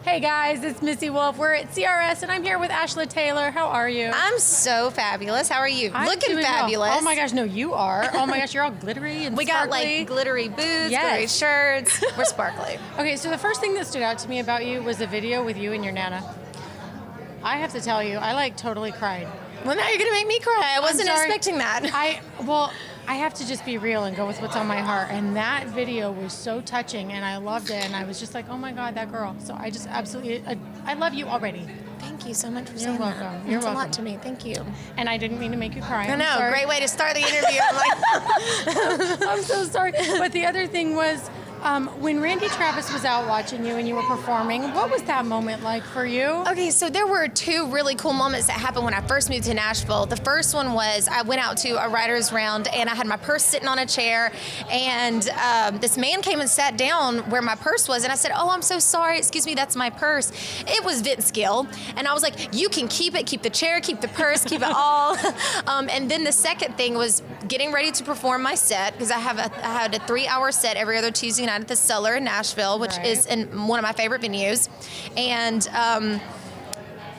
Hey guys, it's Missy Wolf. We're at CRS and I'm here with Ashla Taylor. How are you? I'm so fabulous. How are you? I'm Looking doing fabulous. well. Oh my gosh, no, you are. Oh my gosh, you're all glittery and We sparkly. got like glittery boots, Yes. glittery shirts. We're sparkly. Okay, so the first thing that stood out to me about you was a video with you and your Nana. I have to tell you, I like totally cried. Well, now you're going to make me cry. I wasn't sorry. expecting that. I have to just be real and go with what's on my heart. And that video was so touching and I loved it. And I was just like, oh my God, that girl. So I just absolutely, I love you already. Thank you so much for You're saying welcome. that. You're It's welcome. a lot to me. Thank you. And I didn't mean to make you cry. I know. I'm sorry. Great way to start the interview. I'm like, I'm so sorry. But the other thing was, when Randy Travis was out watching you and you were performing, what was that moment like for you? okay, so there were two really cool moments that happened when I first moved to Nashville. The first one was I went out to a writer's round and I had my purse sitting on a chair, and this man came and sat down where my purse was, and I said, oh, I'm so sorry, excuse me, that's my purse. It was Vince Gill, and I was like, you can keep it, keep the chair, keep the purse, keep it all. And then the second thing was getting ready to perform my set, because I had a 3-hour set every other Tuesday night at the Cellar in Nashville, which Right. is in one of my favorite venues, and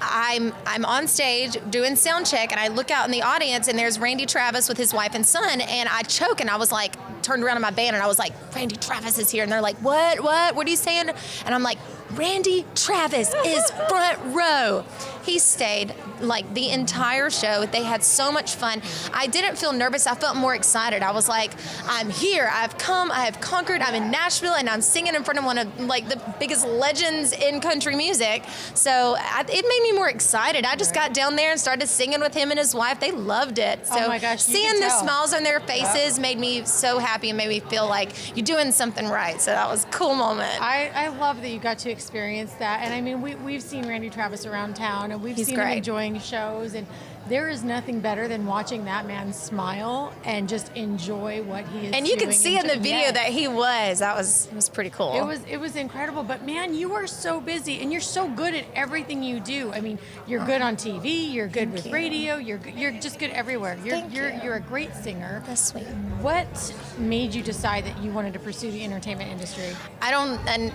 I'm on stage doing sound check, and I look out in the audience, and there's Randy Travis with his wife and son, and I choke, and I was like, turned around in my band, and I was like, Randy Travis is here, and they're like, what are you saying? And I'm like, Randy Travis is front row. He stayed like the entire show. They had so much fun. I didn't feel nervous. I felt more excited. I was like, I'm here. I've come. I have conquered. I'm in Nashville, and I'm singing in front of one of like the biggest legends in country music. So it made me more excited. I just got down there and started singing with him and his wife. They loved it. So Oh my gosh, you seeing can the tell. smiles on their faces made me so happy and made me feel like you're doing something right. So that was a cool moment. I love that you got to experience that. And I mean, we've seen Randy Travis around town, and we've He's seen him great. enjoying shows, and there is nothing better than watching that man smile and just enjoy what he is And you can doing. see in the video Yes. that he was. It was pretty cool. It was incredible, but man, you are so busy and you're so good at everything you do. I mean, you're good on TV, you're good with you. radio, you're just good everywhere. Thank you. You're a great singer. That's sweet. What made you decide that you wanted to pursue the entertainment industry? And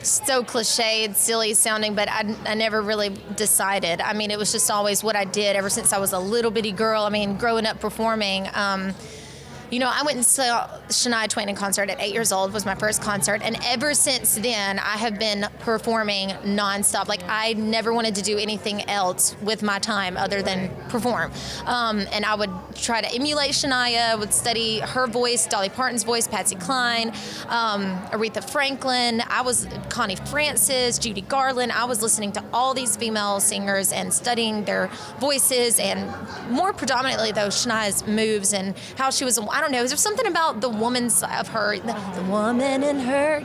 so cliched, silly sounding, but I never really decided. I mean, it was just always what I did ever since I was a little bitty girl. I mean, growing up performing. I went and saw Shania Twain in concert at 8 years old, was my first concert. And ever since then, I have been performing nonstop. Like, I never wanted to do anything else with my time other than perform. And I would try to emulate Shania, would study her voice, Dolly Parton's voice, Patsy Cline, Aretha Franklin. I was Connie Francis, Judy Garland. I was listening to all these female singers and studying their voices, and more predominantly, though, Shania's moves and how she was, I don't know, is there something about the woman side of her, the woman in her,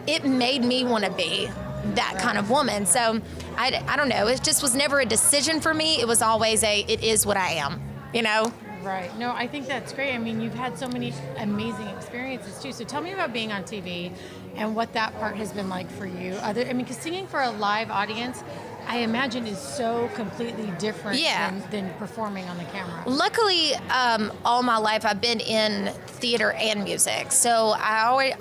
it made me want to be that kind of woman. So I don't know, it just was never a decision for me. It was always it is what I am, Right. No, I think that's great. I mean, you've had so many amazing experiences too. So tell me about being on TV and what that part has been like for you. Because singing for a live audience, I imagine, is so completely different than performing on the camera. Luckily, all my life I've been in theater and music, so I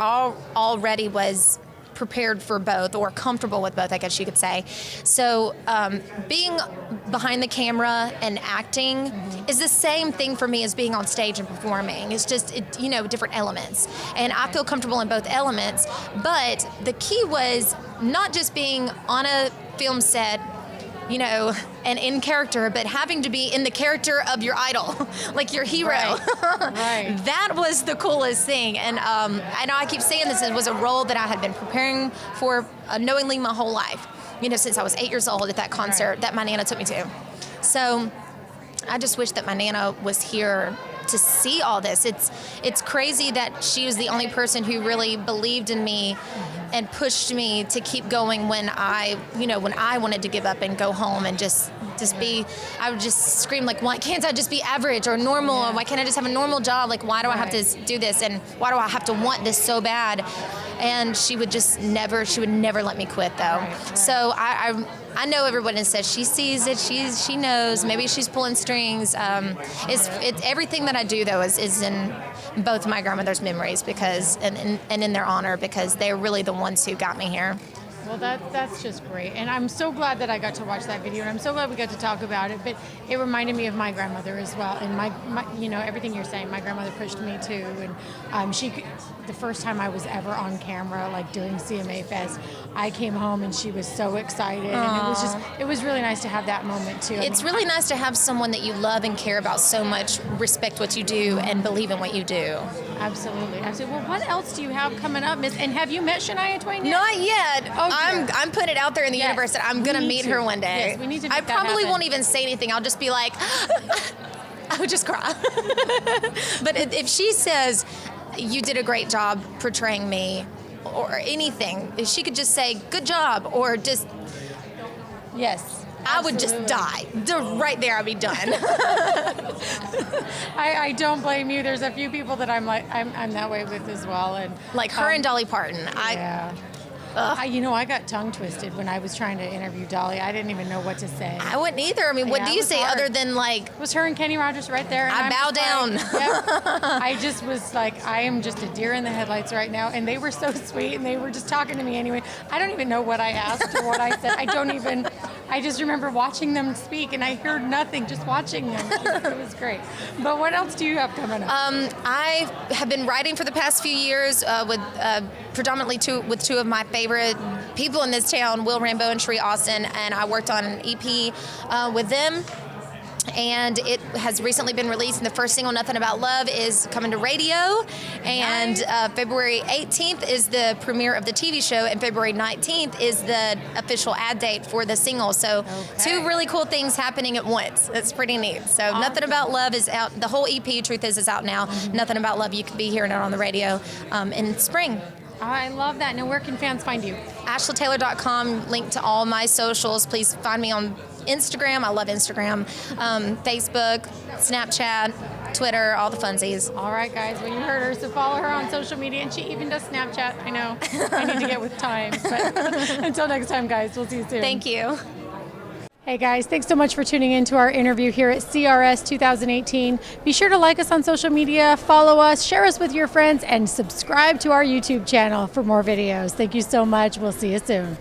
already was prepared for both, or comfortable with both, I guess you could say. So being behind the camera and acting is the same thing for me as being on stage and performing. It's just, different elements. And I feel comfortable in both elements. But the key was not just being on a film set, and in character, but having to be in the character of your idol, like your hero. Right. That was the coolest thing. And I know I keep saying this, it was a role that I had been preparing for knowingly my whole life, since I was 8 years old at that concert that my Nana took me to. So I just wish that my Nana was here to see all this. It's crazy that she was the only person who really believed in me and pushed me to keep going when I wanted to give up and go home and just be, I would just scream like, why can't I just be average or normal? Yeah. Why can't I just have a normal job? Like, why do I have to do this? And why do I have to want this so bad? And she would never let me quit though. Right. So I know everyone says she sees it, she knows, maybe she's pulling strings. It's everything that I do though is in both my grandmother's memories, because and in their honor, because they're really the ones who got me here. Well, that's just great, and I'm so glad that I got to watch that video, and I'm so glad we got to talk about it. But it reminded me of my grandmother as well, and my you know, everything you're saying. My grandmother pushed me too, and the first time I was ever on camera, like during CMA Fest, I came home and she was so excited, and it was really nice to have that moment too. It's really nice to have someone that you love and care about so much, respect what you do, and believe in what you do. Absolutely. Well, what else do you have coming up, Miss? And have you met Shania Twain yet? Not yet. Oh, I'm putting it out there in the universe that I'm going to meet her one day. Yes, we need to make I that probably happen. won't even say anything. I'll just be like, I would just cry. But if she says, you did a great job portraying me, or anything, if she could just say, good job, or just... Yes. I would just die. Right there, I'd be done. I don't blame you. There's a few people that I'm that way with as well, and like her and Dolly Parton. Yeah. I got tongue twisted when I was trying to interview Dolly. I didn't even know what to say. I wouldn't either. I mean, what do you say hard. other than like? It was her and Kenny Rogers right there. And I bow down. Yep. I just was like, I am just a deer in the headlights right now. And they were so sweet, and they were just talking to me anyway. I don't even know what I asked or what I said. I just remember watching them speak, and I heard nothing, just watching them. It was great. But what else do you have coming up? I have been writing for the past few years with predominantly with two of my favorite people in this town, Will Rambeau and Sheree Austin, and I worked on an EP with them. And it has recently been released, and the first single, Nothing About Love, is coming to radio. And February 18th is the premiere of the TV show, and February 19th is the official ad date for the single. So two really cool things happening at once. It's pretty neat. So awesome. Nothing About Love is out. The whole EP, Truth Is out now. Mm-hmm. Nothing About Love, you could be hearing it on the radio in spring. I love that. Now, where can fans find you? AshlaTaylor.com, link to all my socials. Please find me on Instagram. I love Instagram. Facebook, Snapchat, Twitter, all the funsies. All right, guys. Well, you heard her. So follow her on social media. And she even does Snapchat. I know. I need to get with time. But until next time, guys, we'll see you soon. Thank you. Hey guys, thanks so much for tuning in to our interview here at CRS 2018. Be sure to like us on social media, follow us, share us with your friends, and subscribe to our YouTube channel for more videos. Thank you so much. We'll see you soon.